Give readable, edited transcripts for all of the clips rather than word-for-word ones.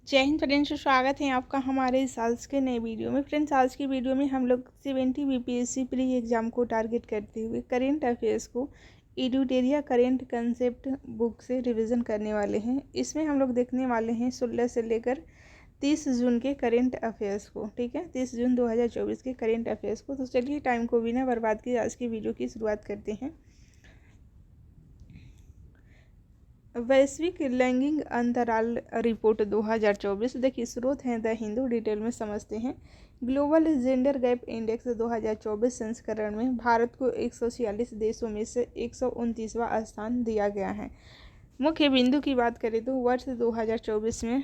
जय हिंद फ्रेंड्स, स्वागत है आपका हमारे इस आज के नए वीडियो में। फ्रेंड्स, आज की वीडियो में हम लोग 70 बीपीएससी प्री एग्जाम को टारगेट करते हुए करेंट अफेयर्स को एडुटेरिया करेंट कंसेप्ट बुक से रिवीजन करने वाले हैं। इसमें हम लोग देखने वाले हैं 16 से लेकर 30 जून के करेंट अफेयर्स को। ठीक है, 30 जून 2024 के करेंट अफेयर्स को। तो चलिए टाइम को बिना बर्बाद किए आज की वीडियो की शुरुआत करते हैं। वैश्विक लैंगिक अंतराल रिपोर्ट 2024। देखिए, स्रोत हैं द हिंदू। डिटेल में समझते हैं। ग्लोबल जेंडर गैप इंडेक्स 2024 संस्करण में भारत को 146 देशों में से 129वां स्थान दिया गया है। मुख्य बिंदु की बात करें तो वर्ष 2024 में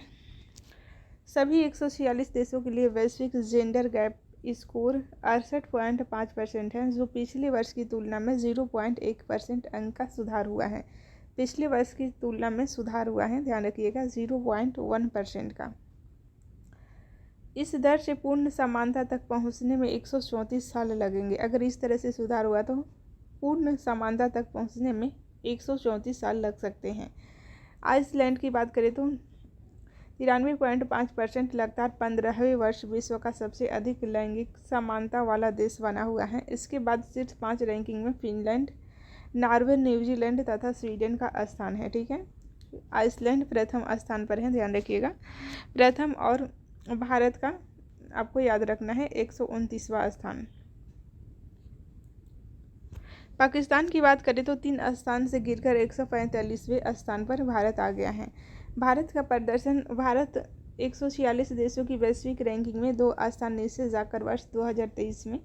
सभी 146 देशों के लिए वैश्विक जेंडर गैप स्कोर 68.5% है, जो पिछले वर्ष की तुलना में 0.1% अंक का सुधार हुआ है। पिछले वर्ष की तुलना में सुधार हुआ है, ध्यान रखिएगा, 0.1% का। इस दर से पूर्ण समानता तक पहुंचने में 134 साल लगेंगे। अगर इस तरह से सुधार हुआ तो पूर्ण समानता तक पहुंचने में 134 साल लग सकते हैं। आइसलैंड की बात करें तो 93.5% लगातार 15वें वर्ष विश्व का सबसे अधिक लैंगिक समानता वाला देश बना हुआ है। इसके बाद शीर्ष 5 रैंकिंग में फिनलैंड, नॉर्वे, न्यूजीलैंड तथा स्वीडन का स्थान है। ठीक है, आइसलैंड प्रथम स्थान पर है, ध्यान रखिएगा, प्रथम। और भारत का आपको याद रखना है 129वां स्थान। पाकिस्तान की बात करें तो 3 स्थान से गिरकर 145वें स्थान पर भारत आ गया है। भारत का प्रदर्शन, भारत 146 देशों की वैश्विक रैंकिंग में 2 स्थान नीचे जाकर वर्ष 2023 में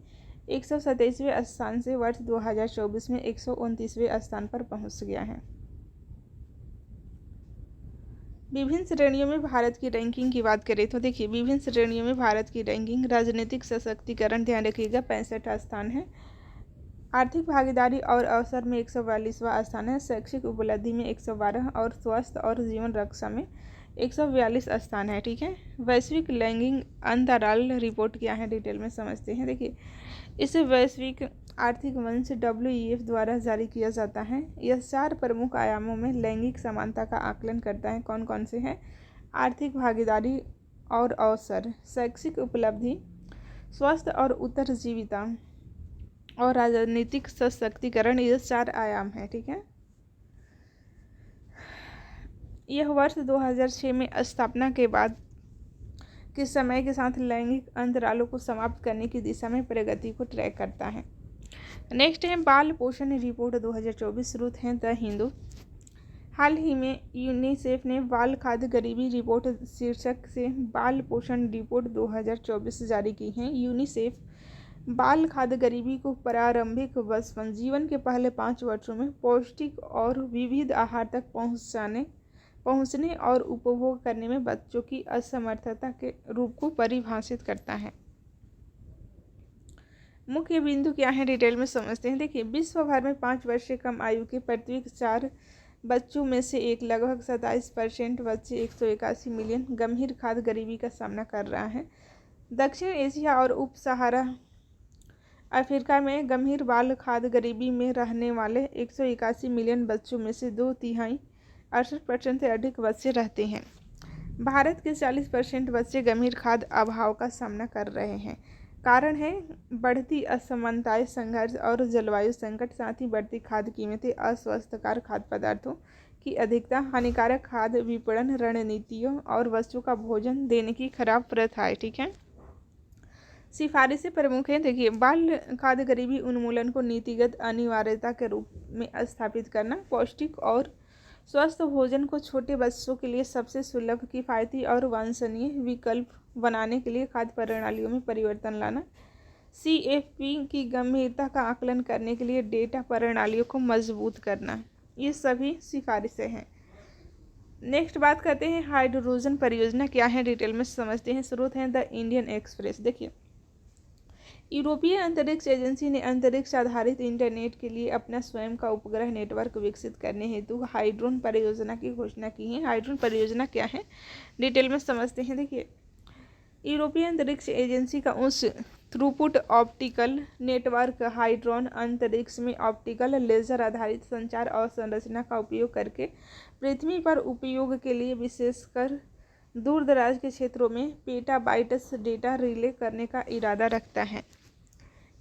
127वें स्थान से वर्ष 2024 में 129वें स्थान पर पहुंच गया है। विभिन्न श्रेणियों में भारत की रैंकिंग की बात करें तो देखिए, विभिन्न श्रेणियों में भारत की रैंकिंग। राजनीतिक सशक्तिकरण, ध्यान रखिएगा, 65वां स्थान है। आर्थिक भागीदारी और अवसर में 142वां स्थान है। शैक्षिक उपलब्धि में 112 और स्वास्थ्य और जीवन रक्षा में 142 स्थान है। ठीक है, वैश्विक लैंगिक अंतराल रिपोर्ट क्या है, डिटेल में समझते हैं। देखिए, इसे वैश्विक आर्थिक मंच WEF द्वारा जारी किया जाता है। यह 4 प्रमुख आयामों में लैंगिक समानता का आकलन करता है। कौन कौन से हैं? आर्थिक भागीदारी और अवसर, शैक्षिक उपलब्धि, स्वास्थ्य और उत्तरजीविता और राजनीतिक सशक्तिकरण। ये 4 आयाम हैं। ठीक है, यह वर्ष 2006 में स्थापना के बाद के समय के साथ लैंगिक अंतरालों को समाप्त करने की दिशा में प्रगति को ट्रैक करता है। नेक्स्ट है बाल पोषण रिपोर्ट 2024। स्रोत हैं द हिंदू। हाल ही में यूनिसेफ ने बाल खाद्य गरीबी रिपोर्ट शीर्षक से बाल पोषण रिपोर्ट 2024 जारी की है। यूनिसेफ बाल खाद्य गरीबी को प्रारंभिक बचपन, जीवन के पहले 5 वर्षों में पौष्टिक और विविध आहार तक पहुंचने और उपभोग करने में बच्चों की असमर्थता के रूप को परिभाषित करता है। मुख्य बिंदु क्या है, डिटेल में समझते हैं। देखिए, विश्व भर में 5 वर्ष से कम आयु के प्रत्येक 4 बच्चों में से एक, लगभग 27% बच्चे, 181 मिलियन, गंभीर खाद्य गरीबी का सामना कर रहा है। दक्षिण एशिया और उप सहारा अफ्रीका में गंभीर बाल खाद्य गरीबी में रहने वाले 181 मिलियन बच्चों में से 2/3 68% से अधिक बच्चे रहते हैं। भारत के 40% बच्चे गंभीर खाद्य अभाव का सामना कर रहे हैं। कारण है बढ़ती असमानताएं, संघर्ष और जलवायु संकट, साथ ही बढ़ती खाद्य कीमतें, अस्वास्थ्यकर खाद्य पदार्थों की अधिकता, हानिकारक खाद्य विपणन रणनीतियों और बच्चों का भोजन देने की खराब प्रथाएं। ठीक है, सिफारिशें प्रमुख हैं। देखिए, बाल खाद्य गरीबी उन्मूलन को नीतिगत अनिवार्यता के रूप में स्थापित करना, पौष्टिक और स्वस्थ भोजन को छोटे बच्चों के लिए सबसे सुलभ, किफ़ायती और वांछनीय विकल्प बनाने के लिए खाद्य प्रणालियों में परिवर्तन लाना, CFP की गंभीरता का आकलन करने के लिए डेटा प्रणालियों को मजबूत करना, ये सभी सिफारिशें हैं। नेक्स्ट बात करते हैं हाइड्रोजन परियोजना क्या है, डिटेल में समझते हैं। स्रोत हैं द इंडियन एक्सप्रेस। देखिए, यूरोपीय अंतरिक्ष एजेंसी ने अंतरिक्ष आधारित इंटरनेट के लिए अपना स्वयं का उपग्रह नेटवर्क विकसित करने हेतु हाइड्रोन परियोजना की घोषणा की है। हाइड्रोन परियोजना क्या है, डिटेल में समझते हैं। देखिए, यूरोपीय अंतरिक्ष एजेंसी का उच्च थ्रूपुट ऑप्टिकल नेटवर्क हाइड्रोन अंतरिक्ष में ऑप्टिकल लेजर आधारित संचार और संरचना का उपयोग करके पृथ्वी पर उपयोग के लिए विशेषकर दूर दराज के क्षेत्रों में पेटाबाइट्स डेटा रिले करने का इरादा रखता है।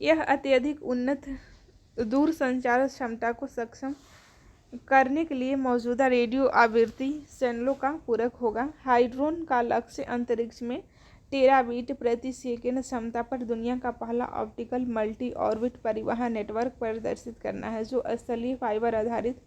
यह अत्यधिक उन्नत दूर संचार क्षमता को सक्षम करने के लिए मौजूदा रेडियो आवृत्ति चैनलों का पूरक होगा। हाइड्रोन का लक्ष्य अंतरिक्ष में टेराबीट प्रति सेकेंड क्षमता पर दुनिया का पहला ऑप्टिकल मल्टी ऑर्बिट परिवहन नेटवर्क प्रदर्शित करना है, जो स्थलीय फाइबर आधारित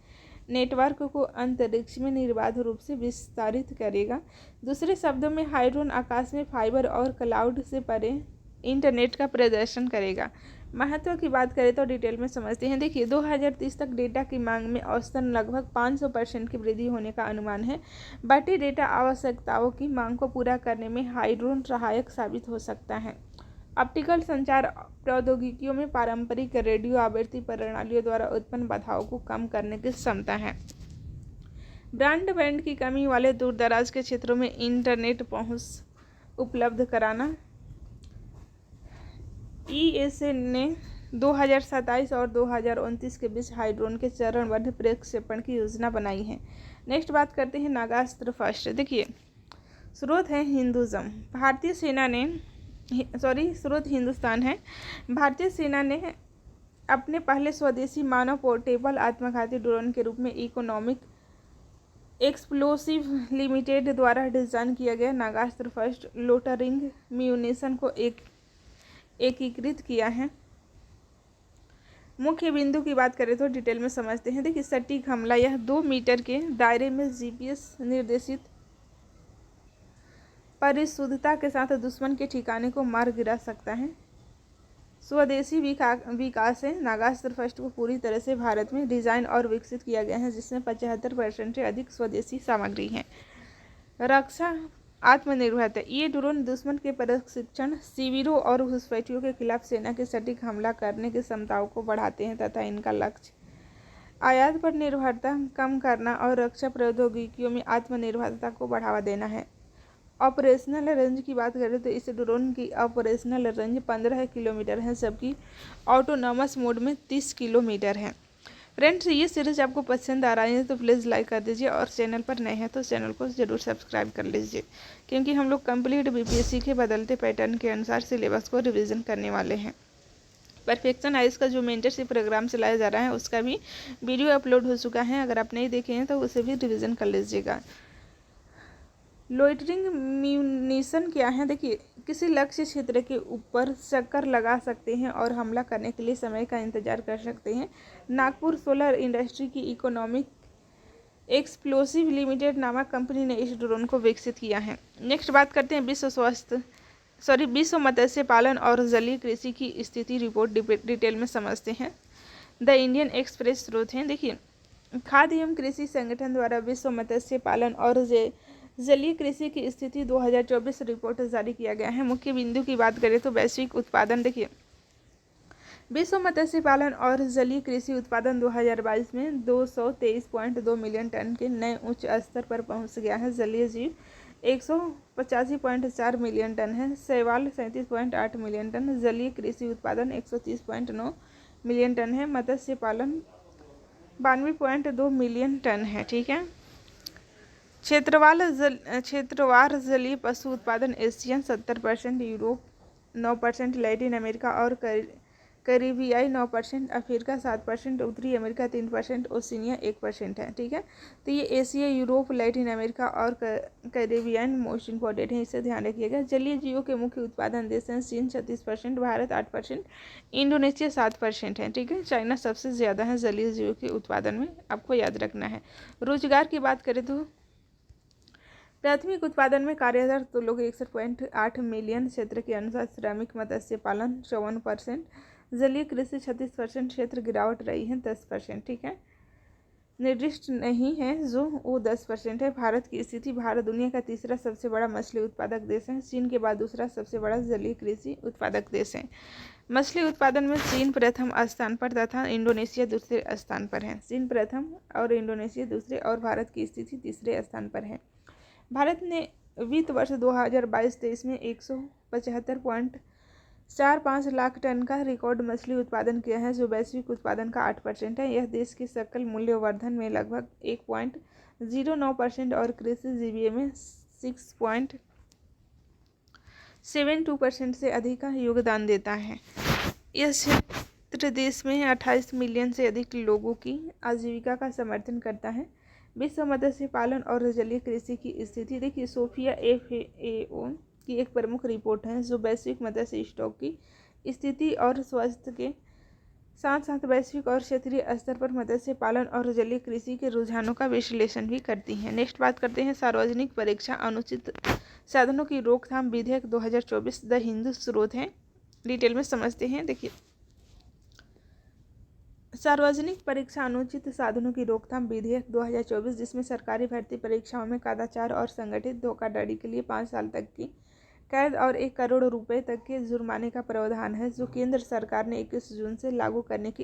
नेटवर्क को अंतरिक्ष में निर्बाध रूप से विस्तारित करेगा। दूसरे शब्दों में हाइड्रोन आकाश में फाइबर और क्लाउड से परे इंटरनेट का प्रदर्शन करेगा। महत्व की बात करें तो डिटेल में समझते हैं। देखिए 2030 तक डेटा की मांग में औसतन लगभग 500% की वृद्धि होने का अनुमान है। बढ़ती डेटा आवश्यकताओं की मांग को पूरा करने में हाइड्रोन सहायक साबित हो सकता है। ऑप्टिकल संचार प्रौद्योगिकियों में पारंपरिक रेडियो आवृत्ति प्रणालियों द्वारा उत्पन्न बाधाओं को कम करने की क्षमता है। ब्रॉडबैंड की कमी वाले दूरदराज के क्षेत्रों में इंटरनेट पहुंच उपलब्ध कराना। ईएसए ने 2027 और 2029 के बीच हाइड्रोन के चरणबद्ध प्रक्षेपण की योजना बनाई है। नेक्स्ट बात करते हैं नागास्त्र फर्स्ट। देखिए स्रोत है हिंदुज़म। भारतीय सेना ने स्रोत हिंदुस्तान है। भारतीय सेना ने अपने पहले स्वदेशी मानव पोर्टेबल आत्मघाती ड्रोन के रूप में इकोनॉमिक एक्सप्लोसिव लिमिटेड द्वारा डिज़ाइन किया गया नागास्त्र फर्स्ट लोटरिंग म्यूनिशन को एकीकृत किया है। मुख्य बिंदु की बात करें तो डिटेल में समझते हैं। देखिए सटीक हमला, यह 2 मीटर के दायरे में जीपीएस निर्देशित परिशुद्धता के साथ दुश्मन के ठिकाने को मार गिरा सकता है। स्वदेशी विकास है। नागास्त्र फर्स्ट को पूरी तरह से भारत में डिजाइन और विकसित किया गया है, जिसमें 75% से अधिक स्वदेशी सामग्री है। रक्षा आत्मनिर्भरता, ये ड्रोन दुश्मन के प्रशिक्षण शिविरों और घुसपैठियों के खिलाफ सेना के सटीक हमला करने की क्षमताओं को बढ़ाते हैं तथा इनका लक्ष्य आयात पर निर्भरता कम करना और रक्षा प्रौद्योगिकियों में आत्मनिर्भरता को बढ़ावा देना है। ऑपरेशनल रेंज की बात करें तो इस ड्रोन की ऑपरेशनल रेंज 15 किलोमीटर है, जबकि ऑटोनॉमस मोड में 30 किलोमीटर है। फ्रेंड्स ये सीरीज आपको पसंद आ रहा है तो प्लीज़ लाइक कर दीजिए और चैनल पर नए हैं तो चैनल को ज़रूर सब्सक्राइब कर लीजिए, क्योंकि हम लोग कंप्लीट बीपीएससी के बदलते पैटर्न के अनुसार सिलेबस को रिवीजन करने वाले हैं। परफेक्शन आइज का जो मेंटरशिप प्रोग्राम चलाया जा रहा है उसका भी वीडियो अपलोड हो चुका है, अगर आप नहीं देखे हैं तो उसे भी रिविज़न कर लीजिएगा। लोइटरिंग म्यूनिशन क्या है? देखिए किसी लक्ष्य क्षेत्र के ऊपर चक्कर लगा सकते हैं और हमला करने के लिए समय का इंतजार कर सकते हैं। नागपुर सोलर इंडस्ट्री की इकोनॉमिक एक्सप्लोसिव लिमिटेड नामक कंपनी ने इस ड्रोन को विकसित किया है। नेक्स्ट बात करते हैं विश्व मत्स्य पालन और जलीय कृषि की स्थिति रिपोर्ट डिटेल में समझते हैं। द इंडियन एक्सप्रेस स्रोत हैं। देखिए खाद्य एवं कृषि संगठन द्वारा विश्व मत्स्य पालन और जलीय कृषि की स्थिति 2024 रिपोर्ट जारी किया गया है। मुख्य बिंदु की बात करें तो वैश्विक उत्पादन, देखिए विश्व मत्स्य पालन और जलीय कृषि उत्पादन 2022 में 223.2 मिलियन टन के नए उच्च स्तर पर पहुंच गया है। जलीय जीव 185.4 मिलियन टन है। शैवाल 37.8 मिलियन टन। जलीय कृषि उत्पादन 130.9 मिलियन टन है। मत्स्य पालन 92.2 मिलियन टन है। ठीक है। क्षेत्रवार जलीय पशु उत्पादन एशियन 70%, यूरोप 9%, लैटिन अमेरिका और कैरिबियाई 9%, अफ्रीका 7%, उत्तरी अमेरिका 3%, ओशिनिया 1% है। ठीक है। तो ये एशिया, यूरोप, लैटिन अमेरिका और कैरिबियन मोस्ट इम्पोर्टेंट है, इसे ध्यान रखिएगा। जलीय जीवों के मुख्य उत्पादन देश हैं चीन 36%, भारत 8%, इंडोनेशिया 7% है। ठीक है। चाइना सबसे ज़्यादा है जलीय जीवों के उत्पादन में, आपको याद रखना है। रोजगार की बात करें तो प्राथमिक उत्पादन में कार्यरत तो लोग 61.8 मिलियन, क्षेत्र के अनुसार श्रमिक मत्स्य पालन 54%, जलीय कृषि 36%, क्षेत्र गिरावट रही है 10%। ठीक है। निर्दिष्ट नहीं है जो वो 10% है। भारत की स्थिति, भारत दुनिया का तीसरा सबसे बड़ा मछली उत्पादक देश है। चीन के बाद दूसरा सबसे बड़ा जलीय कृषि उत्पादक देश है। मछली उत्पादन में चीन प्रथम स्थान पर तथा इंडोनेशिया दूसरे स्थान पर है। चीन प्रथम और इंडोनेशिया दूसरे और भारत की स्थिति तीसरे स्थान पर है। भारत ने वित्त वर्ष 2022-23 में 175.45 लाख टन का रिकॉर्ड मछली उत्पादन किया है, जो वैश्विक उत्पादन का 8% है। यह देश के सकल मूल्यवर्धन में लगभग 1.09% और कृषि जीवीए में 6.72% से अधिक का योगदान देता है। यह क्षेत्र देश में 28 मिलियन से अधिक लोगों की आजीविका का समर्थन करता है। विश्व मत्स्य पालन और जलीय कृषि की स्थिति देखिए, सोफिया FAO की एक प्रमुख रिपोर्ट है जो वैश्विक मत्स्य स्टॉक की स्थिति और स्वास्थ्य के साथ साथ वैश्विक और क्षेत्रीय स्तर पर मत्स्य पालन और जलीय कृषि के रुझानों का विश्लेषण भी करती है। नेक्स्ट बात करते हैं सार्वजनिक परीक्षा अनुचित साधनों की रोकथाम विधेयक 2024, द हिंदू स्रोत है, डिटेल में समझते हैं। देखिए, सार्वजनिक परीक्षा अनुचित साधनों की रोकथाम विधेयक 2024, जिसमें सरकारी भर्ती परीक्षाओं में कदाचार और संगठित धोखाधड़ी के लिए 5 साल तक की कैद और 1 करोड़ रुपए तक के जुर्माने का प्रावधान है, जो केंद्र सरकार ने 21 जून से लागू करने की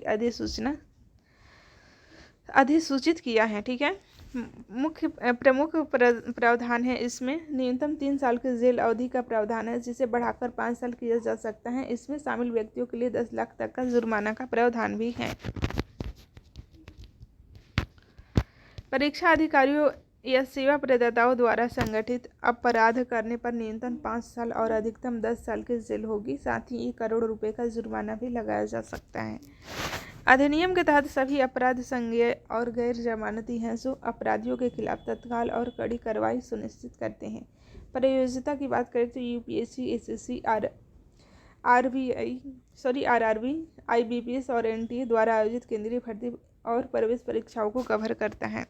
अधिसूचित किया है। ठीक है, प्रमुख प्रावधान है इसमें न्यूनतम 3 साल की जेल अवधि का प्रावधान है, जिसे बढ़ाकर 5 साल किया जा सकता है। इसमें शामिल व्यक्तियों के लिए 10 लाख तक का जुर्माना का प्रावधान भी है। परीक्षा अधिकारियों या सेवा प्रदाताओं द्वारा संगठित अपराध करने पर न्यूनतम 5 साल और अधिकतम 10 साल की जेल होगी। साथ ही 1 करोड़ रुपए का जुर्माना भी लगाया जा सकता है। अधिनियम के तहत सभी अपराध संज्ञेय और गैर जमानती हैं, जो अपराधियों के खिलाफ तत्काल और कड़ी कार्रवाई सुनिश्चित करते हैं। प्रयोज्यता की बात करें तो UPSC, SSC, RRB, IBPS और NTA द्वारा आयोजित केंद्रीय भर्ती और प्रवेश परीक्षाओं को कवर करता है।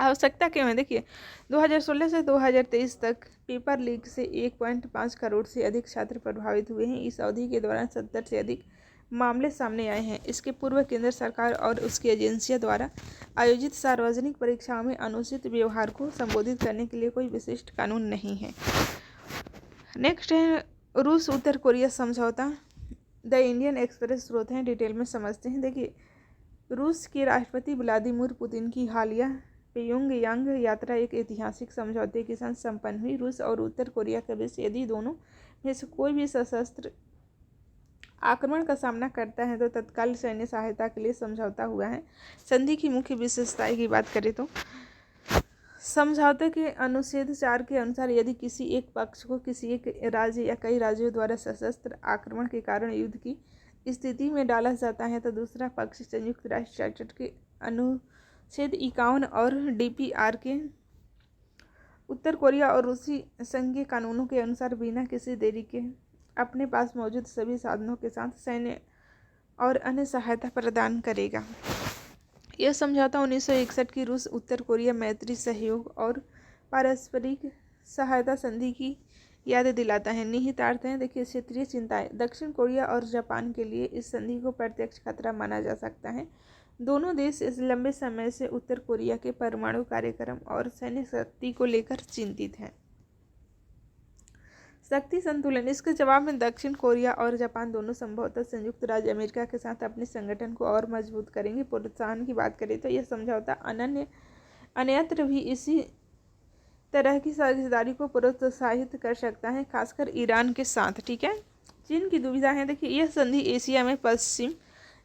आवश्यकता क्यों है? देखिए, 2016 से 2023 तक पेपर लीक से 1.5 करोड़ से अधिक छात्र प्रभावित हुए हैं। इस अवधि के दौरान 70 से अधिक मामले सामने आए हैं। इसके पूर्व केंद्र सरकार और उसकी एजेंसियों द्वारा आयोजित सार्वजनिक परीक्षाओं में अनुचित व्यवहार को संबोधित करने के लिए कोई विशिष्ट कानून नहीं है। नेक्स्ट है रूस उत्तर कोरिया समझौता, द इंडियन एक्सप्रेस स्रोत हैं, डिटेल में समझते हैं। देखिए, रूस के राष्ट्रपति व्लादिमीर पुतिन की हालिया प्योंगयांग यात्रा एक ऐतिहासिक समझौते के साथ संपन्न हुई। रूस और उत्तर कोरिया के बीच यदि दोनों में से कोई भी सशस्त्र आक्रमण का सामना करता है तो तत्काल सैन्य सहायता के लिए समझौता हुआ है। संधि की मुख्य विशेषताएं की बात करें तो समझौते के अनुच्छेद 4 के अनुसार यदि किसी एक पक्ष को किसी एक राज्य या कई राज्यों द्वारा सशस्त्र आक्रमण के कारण युद्ध की स्थिति में डाला जाता है तो दूसरा पक्ष संयुक्त राष्ट्र चार्टर के अनुच्छेद 51 और DPR के उत्तर कोरिया और रूसी संघीय कानूनों के अनुसार बिना किसी देरी के अपने पास मौजूद सभी साधनों के साथ सैन्य और अन्य सहायता प्रदान करेगा। यह समझौता 1961 की रूस उत्तर कोरिया मैत्री सहयोग और पारस्परिक सहायता संधि की याद दिलाता है। निहितार्थ है, देखिए, क्षेत्रीय चिंताएं। दक्षिण कोरिया और जापान के लिए इस संधि को प्रत्यक्ष खतरा माना जा सकता है। दोनों देश इस लंबे समय से उत्तर कोरिया के परमाणु कार्यक्रम और सैन्य शक्ति को लेकर चिंतित हैं। शक्ति संतुलन। इसके जवाब में दक्षिण कोरिया और जापान दोनों संभवतः संयुक्त राज्य अमेरिका के साथ अपने संगठन को और मजबूत करेंगे। प्रोत्साहन की बात करें तो यह समझौता अन्यत्र भी इसी तरह की साझेदारी को प्रोत्साहित कर सकता है, खासकर ईरान के साथ। ठीक है, चीन की दुविधा है। देखिए, यह संधि एशिया में पश्चिम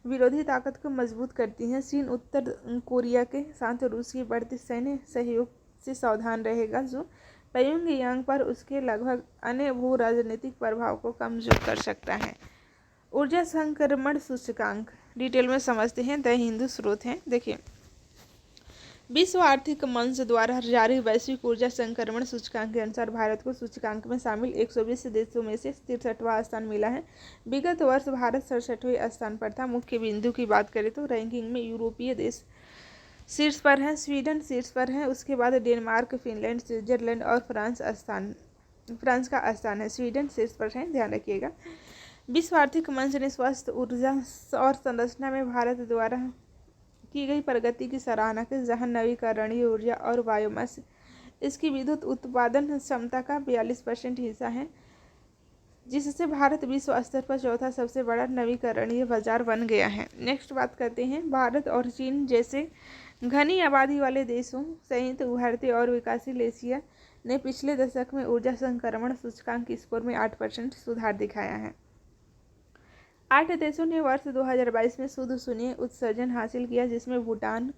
विरोधी ताकत को मजबूत करती है। चीन उत्तर कोरिया के साथ रूस की बढ़ती सैन्य सहयोग से सावधान रहेगा, जो प्योंगयांग पर उसके लगभग अन्य भू राजनीतिक प्रभाव को कमजोर कर सकता है। ऊर्जा संक्रमण सूचकांक, डिटेल में समझते हैं, द हिंदू स्रोत हैं। देखिए, विश्व आर्थिक मंच द्वारा जारी वैश्विक ऊर्जा संक्रमण सूचकांक के अनुसार भारत को सूचकांक में शामिल 120 देशों में से 63वां स्थान मिला है। विगत वर्ष भारत 67वें स्थान पर था। मुख्य बिंदु की बात करें तो रैंकिंग में यूरोपीय देश शीर्ष पर है, स्वीडन शीर्ष पर है, उसके बाद डेनमार्क, फिनलैंड, स्विट्जरलैंड और फ्रांस का स्थान है। स्वीडन शीर्ष पर है, ध्यान रखिएगा। विश्व आर्थिक मंच ने स्वस्थ ऊर्जा और संरचना में भारत द्वारा की गई प्रगति की सराहना की, जहां नवीकरणीय ऊर्जा और बायोमास इसकी विद्युत उत्पादन क्षमता का 42% हिस्सा है, जिससे भारत विश्व स्तर पर चौथा सबसे बड़ा नवीकरणीय बाजार बन गया है। नेक्स्ट बात करते हैं, भारत और चीन जैसे घनी आबादी वाले देशों सहित उभरते और विकासशील एशिया ने पिछले दशक में ऊर्जा संक्रमण सूचकांक स्कोर में 8% सुधार दिखाया है। 8 देशों ने वर्ष 2022 में शुद्ध शून्य उत्सर्जन हासिल किया, जिसमें Bhutan,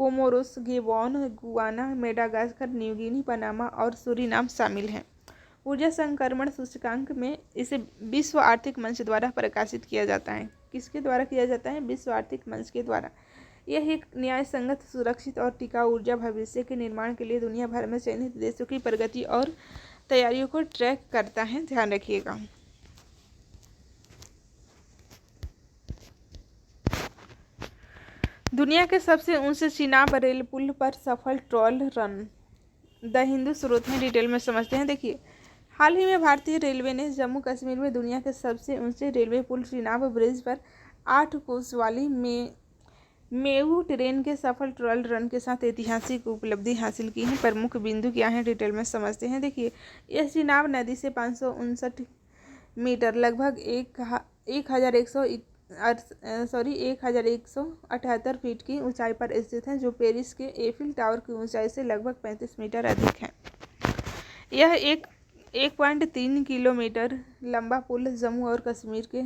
Comoros, गेबोन, Guana, Madagascar, New Guinea, Panama और सूरीनाम शामिल हैं। ऊर्जा संक्रमण सूचकांक में इसे विश्व आर्थिक मंच द्वारा प्रकाशित किया जाता है। किसके द्वारा किया जाता है? विश्व आर्थिक मंच के द्वारा। यह एक न्यायसंगत, सुरक्षित और टिकाऊ ऊर्जा भविष्य के निर्माण के लिए दुनिया भर में चयनित देशों की प्रगति और तैयारियों को ट्रैक करता है। ध्यान रखिएगा। दुनिया के सबसे ऊंचे चिनाब रेल पुल पर सफल ट्रॉल रन। द हिंदू स्रोत में डिटेल में समझते हैं। देखिए, हाल ही में भारतीय रेलवे ने जम्मू कश्मीर में दुनिया के सबसे ऊंचे रेलवे पुल चिनाब ब्रिज पर 8 कोस वाली मेऊ ट्रेन के सफल ट्रॉल रन के साथ ऐतिहासिक उपलब्धि हासिल की है। प्रमुख बिंदु क्या है, डिटेल में समझते हैं। देखिए, यह चिनाब नदी से 559 मीटर लगभग 1178 फीट की ऊंचाई पर स्थित है, जो पेरिस के एफिल टावर की ऊंचाई से लगभग 35 मीटर अधिक है। यह 1.3 किलोमीटर लंबा पुल जम्मू और कश्मीर के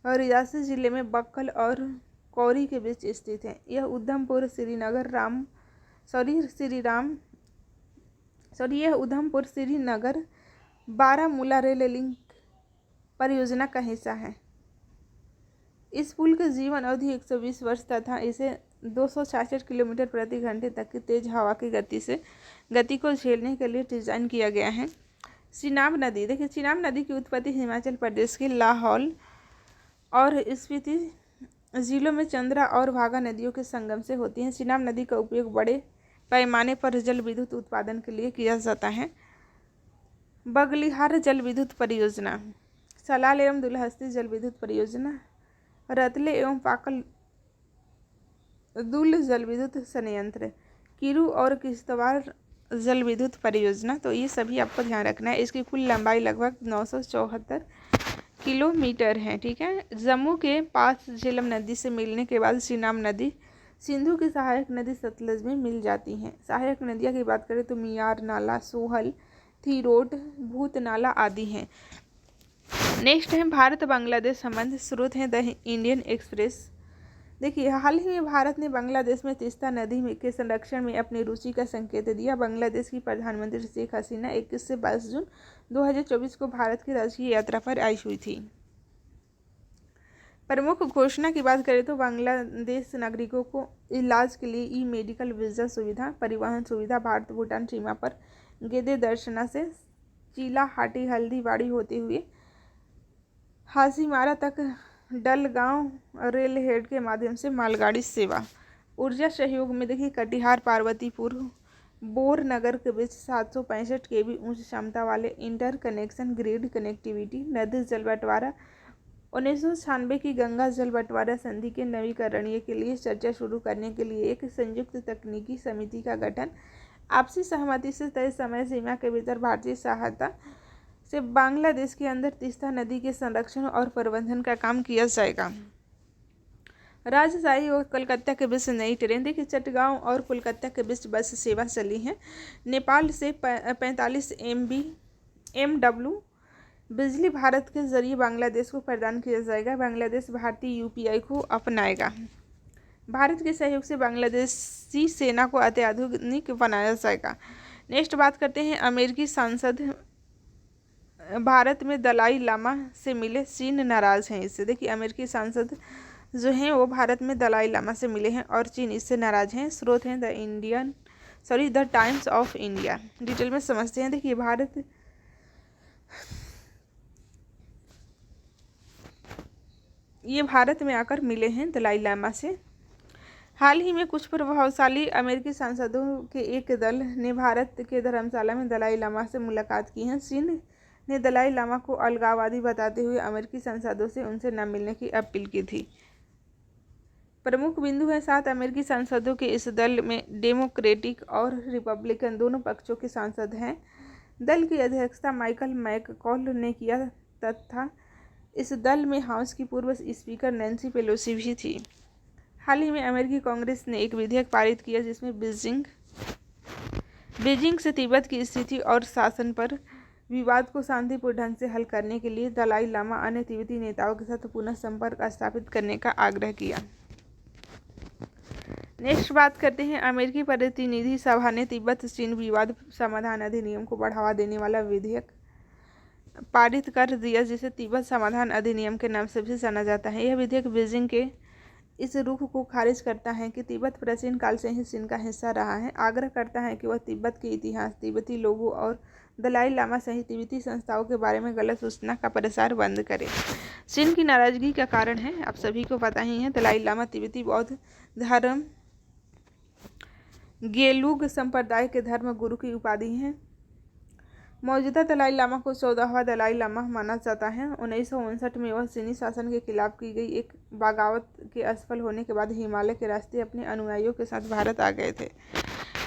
रियासी जिले में बक्कल और कौरी के बीच स्थित है। यह उधमपुर श्रीनगर बारामूला रेल लिंक परियोजना का हिस्सा है। इस पुल की जीवन अवधि 120 वर्ष तथा इसे 266 किलोमीटर प्रति घंटे तक की तेज हवा की गति को झेलने के लिए डिजाइन किया गया है। चिनाब नदी, देखिए, चिनाब नदी की उत्पत्ति हिमाचल प्रदेश के लाहौल और स्पीति जिलों में चंद्रा और भागा नदियों के संगम से होती है। चिनाब नदी का उपयोग बड़े पैमाने पर जल विद्युत उत्पादन के लिए किया जाता है। बगलिहार जल विद्युत परियोजना, सलाल एवं दुलहस्ती जल विद्युत परियोजना, रतले एवं पाकल दुल जल विद्युत संयंत्र, किरू और किश्तवाड़ जल विद्युत परियोजना। तो ये सभी आपको ध्यान रखना है। इसकी कुल लंबाई लगभग 974 किलोमीटर है। ठीक है। जम्मू के पास झेलम नदी से मिलने के बाद चिनाब नदी सिंधु की सहायक नदी सतलज में मिल जाती हैं। सहायक नदियाँ की बात करें तो मियार नाला, सोहल, थिरोट, भूत नाला आदि हैं। नेक्स्ट है भारत बांग्लादेश संबंध। स्रोत है द इंडियन एक्सप्रेस। देखिए, हाल ही में भारत ने बांग्लादेश में तीस्ता नदी के संरक्षण में अपनी रुचि का संकेत दिया। बांग्लादेश की प्रधानमंत्री शेख हसीना 21 से 22 जून 2024 को भारत की राजकीय यात्रा पर आई हुई थी। प्रमुख घोषणा की बात करें तो बांग्लादेश नागरिकों को इलाज के लिए ई मेडिकल वीज़ा सुविधा, परिवहन सुविधा, भारत भूटान सीमा पर गेदे दर्शना से चीलाहाटी हल्दीबाड़ी होते हुए हाजीमारा तक डलगांव रेल हेड के माध्यम से मालगाड़ी सेवा। ऊर्जा सहयोग में देखिए, कटिहार पार्वतीपुर बोर नगर के बीच 765 केवी उच्च क्षमता वाले इंटर कनेक्शन ग्रिड कनेक्टिविटी। नदी जल बंटवारा 1996 की गंगा जल बंटवारा संधि के नवीकरणीय के लिए चर्चा शुरू करने के लिए एक संयुक्त तकनीकी समिति का गठन। आपसी सहमति से तय समय सीमा के भीतर भारतीय सहायता से बांग्लादेश के अंदर तीस्ता नदी के संरक्षण और प्रबंधन का काम किया जाएगा। राजशाही और कोलकाता के बीच नई ट्रेन। देखिए, चटगांव और कोलकाता के बीच बस सेवा चली है। नेपाल से 45 MW बिजली भारत के जरिए बांग्लादेश को प्रदान किया जाएगा। बांग्लादेश भारतीय UPI को अपनाएगा। भारत के सहयोग से बांग्लादेशी सेना को अत्याधुनिक बनाया जाएगा। नेक्स्ट बात करते हैं, अमेरिकी सांसद भारत में दलाई लामा से मिले, चीन नाराज हैं इससे। देखिए, अमेरिकी सांसद जो हैं वो भारत में दलाई लामा से मिले हैं और चीन इससे नाराज हैं। स्रोत हैं the times of India. Detail में समझते हैं। देखिए, भारत में आकर मिले हैं दलाई लामा से। हाल ही में कुछ प्रभावशाली अमेरिकी सांसदों के एक दल ने भारत के धर्मशाला में दलाई लामा से मुलाकात की है। चीन ने दलाई लामा को अलगाववादी बताते हुए अमेरिकी सांसदों से उनसे न मिलने की अपील की थी। प्रमुख बिंदु है, 7 अमेरिकी सांसदों के इस दल में डेमोक्रेटिक और रिपब्लिकन दोनों पक्षों के सांसद हैं। दल की अध्यक्षता माइकल मैककॉल ने किया तथा इस दल में हाउस की पूर्व स्पीकर नैन्सी पेलोसी भी थी। हाल ही में अमेरिकी कांग्रेस ने एक विधेयक पारित किया जिसमें बीजिंग से तिब्बत की स्थिति और शासन पर विवाद को शांतिपूर्ण ढंग से हल करने के लिए दलाई लामा अन्य तिब्बती नेताओं के साथ पुनः संपर्क स्थापित करने का आग्रह किया। नेक्स्ट बात करते हैं, अमेरिकी प्रतिनिधि सभा ने तिब्बत चीन विवाद समाधान अधिनियम को बढ़ावा देने वाला विधेयक पारित कर दिया, जिसे तिब्बत समाधान अधिनियम के नाम से भी जाना जाता है। यह विधेयक बीजिंग के इस रुख को खारिज करता है कि तिब्बत प्राचीन काल से ही चीन का हिस्सा रहा है, आग्रह करता है कि वह तिब्बत के इतिहास, तिब्बती लोगों और दलाई लामा सहित तिब्बती संस्थाओं के बारे में गलत सूचना का प्रसार बंद करे। चीन की नाराजगी का कारण है, आप सभी को पता ही है, दलाई लामा तिब्बती बौद्ध धर्म गेलुग संप्रदाय के धर्म गुरु की उपाधि है। मौजूदा दलाई लामा को 14वां दलाई लामा माना जाता है। 1959 में वह चीनी शासन के खिलाफ की गई एक बगावत के असफल होने के बाद हिमालय के रास्ते अपने अनुयायियों के साथ भारत आ गए थे।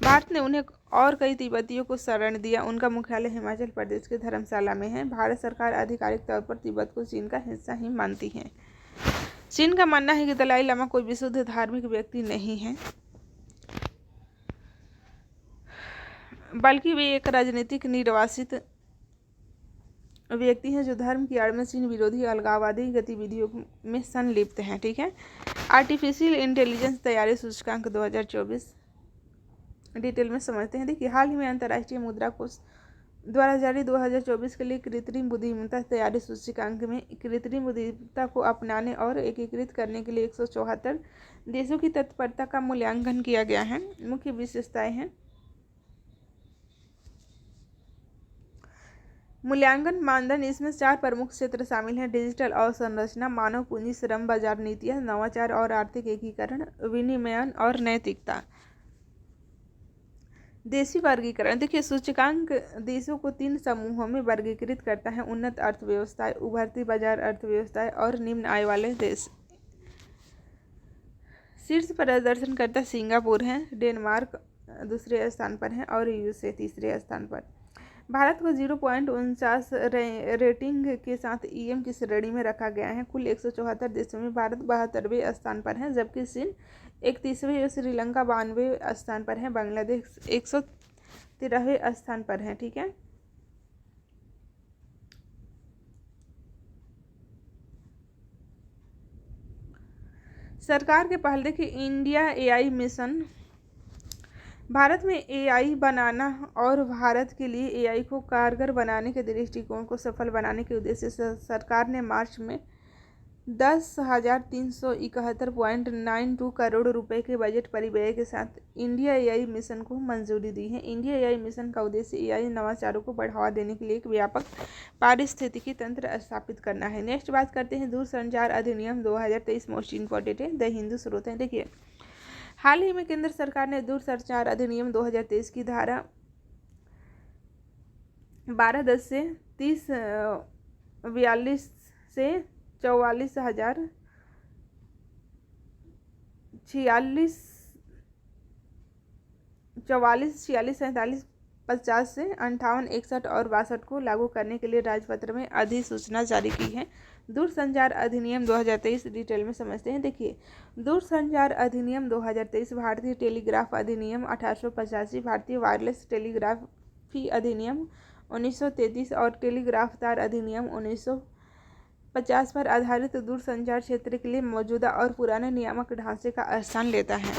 भारत ने उन्हें और कई तिब्बतियों को शरण दिया। उनका मुख्यालय हिमाचल प्रदेश के धर्मशाला में है। भारत सरकार आधिकारिक तौर पर तिब्बत को चीन का हिस्सा ही मानती है। चीन का मानना है कि दलाई लामा कोई विशुद्ध धार्मिक व्यक्ति नहीं है, बल्कि वे एक राजनीतिक निर्वासित व्यक्ति हैं जो धर्म की आड़ में चीन विरोधी अलगाववादी गतिविधियों में संलिप्त हैं। ठीक है। आर्टिफिशियल इंटेलिजेंस तैयारी सूचकांक 2024 डिटेल में समझते हैं। देखिए, हाल ही में अंतर्राष्ट्रीय मुद्रा कोष द्वारा जारी 2024 के लिए कृत्रिम बुद्धिमत्ता तैयारी सूचकांक में कृत्रिम बुद्धिमत्ता को अपनाने और एकीकृत करने के लिए 174 देशों की तत्परता का मूल्यांकन किया गया है। मुख्य विशेषताएं हैं, मूल्यांकन मानदंड, इसमें 4 प्रमुख क्षेत्र शामिल हैं: डिजिटल अवसंरचना, मानव पूंजी, श्रम बाजार नीतियां, नवाचार और आर्थिक एकीकरण, विनियमन और नैतिकता। देशी वर्गीकरण, देखिए सूचकांक देशों को 3 समूहों में वर्गीकृत करता है: उन्नत अर्थव्यवस्थाएं, उभरती बाजार अर्थव्यवस्थाएं और निम्न आय वाले देश। शीर्ष प्रदर्शनकर्ता सिंगापुर है, डेनमार्क दूसरे स्थान पर है और यूएसए तीसरे स्थान पर। भारत को 0.49 रेटिंग के साथ ईएम की श्रेणी में रखा गया है। कुल 174 देशों में भारत 72वें स्थान पर है, जबकि चीन 31वें, श्रीलंका 92वें स्थान पर है, बांग्लादेश 113वें स्थान पर है। ठीक है। सरकार के पहल, देखिए इंडिया एआई मिशन, भारत में एआई बनाना और भारत के लिए एआई को कारगर बनाने के दृष्टिकोण को सफल बनाने के उद्देश्य से सरकार ने मार्च में 10,371.92 करोड़ रुपए के बजट परिव्यय के साथ इंडिया एआई मिशन को मंजूरी दी है। इंडिया एआई मिशन का उद्देश्य एआई नवाचारों को बढ़ावा देने के लिए एक व्यापक पारिस्थितिकी तंत्र स्थापित करना है। नेक्स्ट बात करते हैं दूरसंचार अधिनियम 2023, मोस्ट इम्पोर्टेंट है, द हिंदू स्रोत है। देखिए, हाल ही में केंद्र सरकार ने दूरसंचार अधिनियम 2023 की धारा 12(10) से 3042 से 44,046, 46, 47, 50 से 58, 61 और 62 को लागू करने के लिए राजपत्र में अधिसूचना जारी की है। दूरसंचार अधिनियम 2023 डिटेल में समझते हैं। देखिए, दूरसंचार अधिनियम 2023 भारतीय टेलीग्राफ अधिनियम 1885, भारतीय वायरलेस टेलीग्राफी अधिनियम 1933 और टेलीग्राफ तार अधिनियम 1950 पर आधारित दूरसंचार क्षेत्र के लिए मौजूदा और पुराने नियामक ढांचे का स्थान लेता है।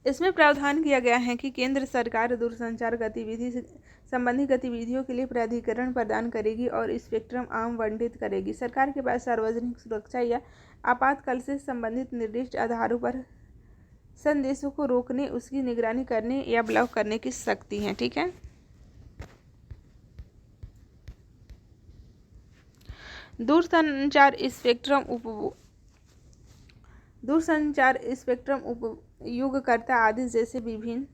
इसमें प्रावधान किया गया है कि केंद्र सरकार दूरसंचार गतिविधि संबंधी गतिविधियों के लिए प्राधिकरण प्रदान करेगी और स्पेक्ट्रम आवंटित करेगी। सरकार के पास सार्वजनिक सुरक्षा या आपातकाल से संबंधित निर्दिष्ट आधारों पर संदेशों को रोकने, उसकी निगरानी करने या ब्लॉक करने की शक्ति है। ठीक है। दूरसंचार स्पेक्ट्रम उपयोगकर्ता आदि जैसे विभिन्न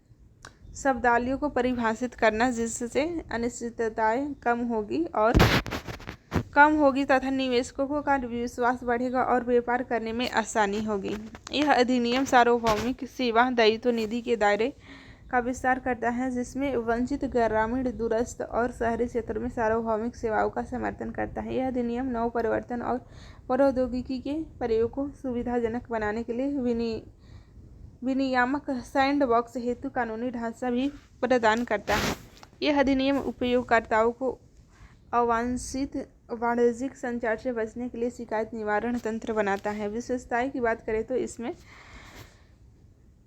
शब्दावलियों को परिभाषित करना, जिससे अनिश्चितताएं कम होगी तथा निवेशकों का विश्वास बढ़ेगा और व्यापार करने में आसानी होगी। यह अधिनियम सार्वभौमिक सेवा दायित्व निधि के दायरे का विस्तार करता है, जिसमें वंचित ग्रामीण, दूरस्थ और शहरी क्षेत्र में सार्वभौमिक सेवाओं का समर्थन करता है। यह अधिनियम नव परिवर्तन और प्रौद्योगिकी के प्रयोग को सुविधाजनक बनाने के लिए विनियामक सैंडबॉक्स हेतु कानूनी ढांचा भी प्रदान करता है। यह अधिनियम उपयोगकर्ताओं को अवांछित वाणिज्यिक संचार से बचने के लिए शिकायत निवारण तंत्र बनाता है। विशेषताएं की बात करें तो इसमें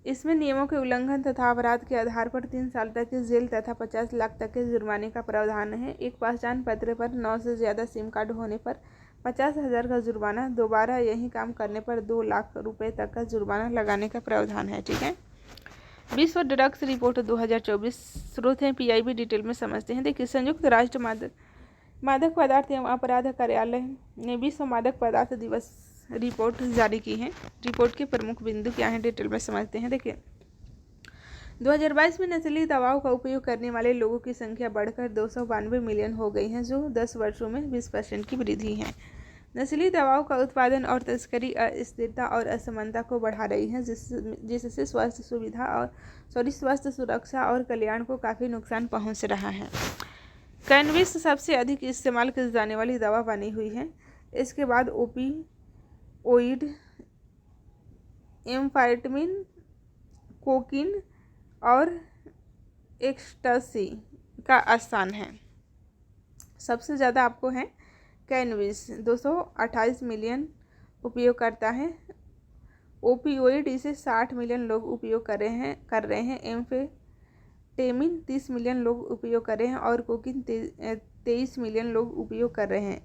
इसमें नियमों के उल्लंघन तथा अपराध के आधार पर 3 साल तक की जेल तथा 50 लाख तक के जुर्माने का प्रावधान है। एक पहचान पत्र पर 9 से ज़्यादा सिम कार्ड होने पर 50,000 का जुर्माना, दोबारा यही काम करने पर 2 लाख रुपए तक का जुर्माना लगाने का प्रावधान है। ठीक है। विश्व ड्रग्स रिपोर्ट 2024 स्रोत है PIB। डिटेल में समझते हैं। देखिए, संयुक्त राष्ट्र मादक पदार्थ एवं अपराध कार्यालय ने विश्व मादक पदार्थ दिवस रिपोर्ट जारी की है। रिपोर्ट के प्रमुख बिंदु क्या हैं, डिटेल में समझते हैं। देखिए, 2022 में नशीली दवाओं का उपयोग करने वाले लोगों की संख्या बढ़कर 292 मिलियन हो गई है, जो 10 वर्षों में 20% की वृद्धि है। नशीली दवाओं का उत्पादन और तस्करी अस्थिरता और असमानता को बढ़ा रही है, जिससे स्वास्थ्य सुरक्षा और कल्याण को काफ़ी नुकसान पहुंच रहा है। कैनबिस सबसे अधिक इस्तेमाल की जाने वाली दवा बनी हुई है। इसके बाद ओपियोइड, एम्फेटामिन, कोकीन और एक्सटसी का स्थान है। सबसे ज़्यादा आपको है कैनबिस, 228 मिलियन उपयोग करता है। ओपियोइड इसे 60 मिलियन लोग उपयोग कर रहे हैं। एम्फेटामिन 30 मिलियन लोग उपयोग कर रहे हैं और कोकीन 23 मिलियन लोग उपयोग कर रहे हैं।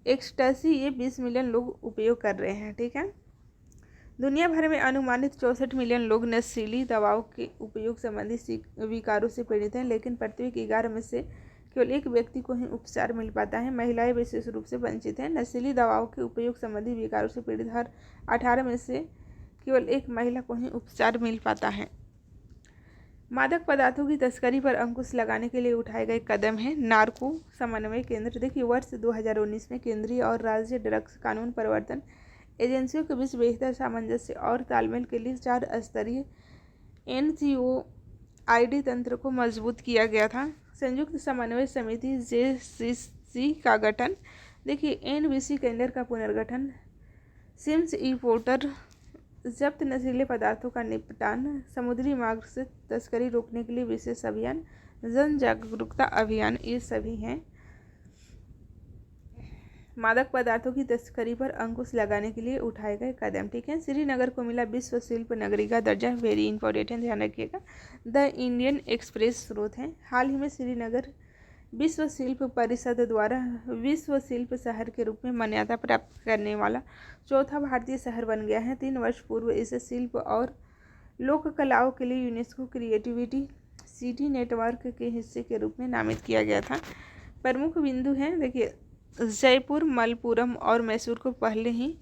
एक्सटसी ये 20 मिलियन लोग उपयोग कर रहे हैं। ठीक है। दुनिया भर में अनुमानित 64 मिलियन लोग नशीली दवाओं के उपयोग संबंधी विकारों से पीड़ित हैं, लेकिन प्रत्येक 11 में से केवल एक व्यक्ति को ही उपचार मिल पाता है। महिलाएं विशेष रूप से वंचित हैं। नशीली दवाओं के उपयोग संबंधी विकारों से पीड़ित हर 18 में से केवल एक महिला को ही उपचार मिल पाता है। मादक पदार्थों की तस्करी पर अंकुश लगाने के लिए उठाए गए कदम हैं नार्को समन्वय केंद्र। देखिए, वर्ष 2019 में केंद्रीय और राज्य ड्रग्स कानून प्रवर्तन एजेंसियों के बीच बेहतर सामंजस्य और तालमेल के लिए 4 स्तरीय NCOID तंत्र को मजबूत किया गया था। संयुक्त समन्वय समिति JCC का गठन। देखिए, NBC केंद्र का पुनर्गठन, सिम्स ई-पोर्टर, जब्त नशीले पदार्थों का निपटान, समुद्री मार्ग से तस्करी रोकने के लिए विशेष अभियान, जन जागरूकता अभियान, ये सभी हैं मादक पदार्थों की तस्करी पर अंकुश लगाने के लिए उठाए गए कदम। ठीक है। श्रीनगर को मिला विश्व शिल्प नगरी का दर्जा, वेरी इंपॉर्टेंट है, ध्यान रखिएगा। द इंडियन एक्सप्रेस स्रोत है। हाल ही में श्रीनगर विश्व शिल्प परिषद द्वारा विश्व शिल्प शहर के रूप में मान्यता प्राप्त करने वाला चौथा भारतीय शहर बन गया है। 3 वर्ष पूर्व इसे शिल्प और लोक कलाओं के लिए यूनेस्को क्रिएटिविटी सिटी नेटवर्क के हिस्से के रूप में नामित किया गया था। प्रमुख बिंदु हैं, देखिए, जयपुर, मलप्पुरम और मैसूर को पहले ही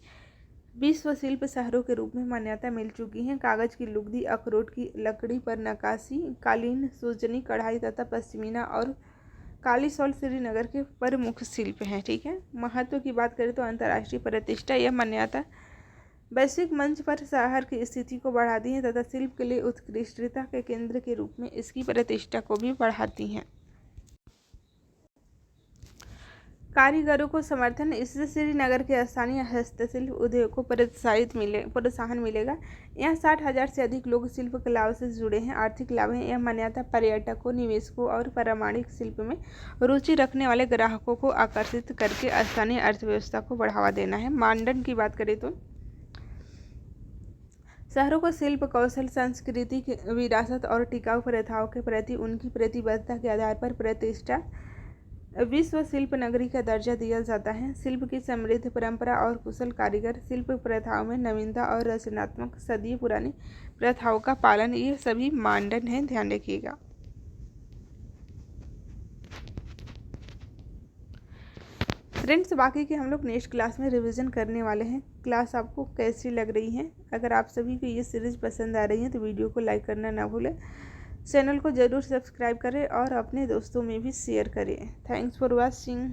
विश्व शिल्प शहरों के रूप में मान्यता मिल चुकी है। कागज की लुगदी, अखरोट की लकड़ी पर नक्काशी, कालीन, सूजनी, कढ़ाई तथा पश्मीना और काली शॉल श्रीनगर के प्रमुख शिल्प हैं। ठीक है। महत्व की बात करें तो अंतर्राष्ट्रीय प्रतिष्ठा, यह मान्यता वैश्विक मंच पर शहर की स्थिति को बढ़ाती है तथा शिल्प के लिए उत्कृष्टता के केंद्र के रूप में इसकी प्रतिष्ठा को भी बढ़ाती हैं। कारीगरों को समर्थन, इससे श्रीनगर के स्थानीय हस्तशिल्प उद्योग को प्रोत्साहन मिलेगा। यहाँ 60,000 से अधिक लोग शिल्प कलाओं से जुड़े हैं। आर्थिक लाभ है, यह मान्यता पर्यटकों, निवेशकों और प्रामाणिक शिल्प में रुचि रखने वाले ग्राहकों को आकर्षित करके स्थानीय अर्थव्यवस्था को बढ़ावा देना है। मानदंड की बात करें तो शहरों को शिल्प कौशल, सांस्कृतिक विरासत और टिकाऊ प्रथाओं के प्रति उनकी प्रतिबद्धता के आधार पर प्रतिष्ठा विश्व शिल्प नगरी का दर्जा दिया जाता है। शिल्प की समृद्ध परंपरा और कुशल कारीगर, शिल्प प्रथाओं में नवीनता और रचनात्मक, सदियों पुरानी प्रथाओं का पालन, ये सभी मानदंड हैं, ध्यान रखिएगा। फ्रेंड्स, बाकी के हम लोग नेक्स्ट क्लास में रिवीजन करने वाले हैं। क्लास आपको कैसी लग रही है? अगर आप सभी को ये सीरीज़ पसंद आ रही है तो वीडियो को लाइक करना ना भूलें, चैनल को ज़रूर सब्सक्राइब करें और अपने दोस्तों में भी शेयर करें। Thanks for watching.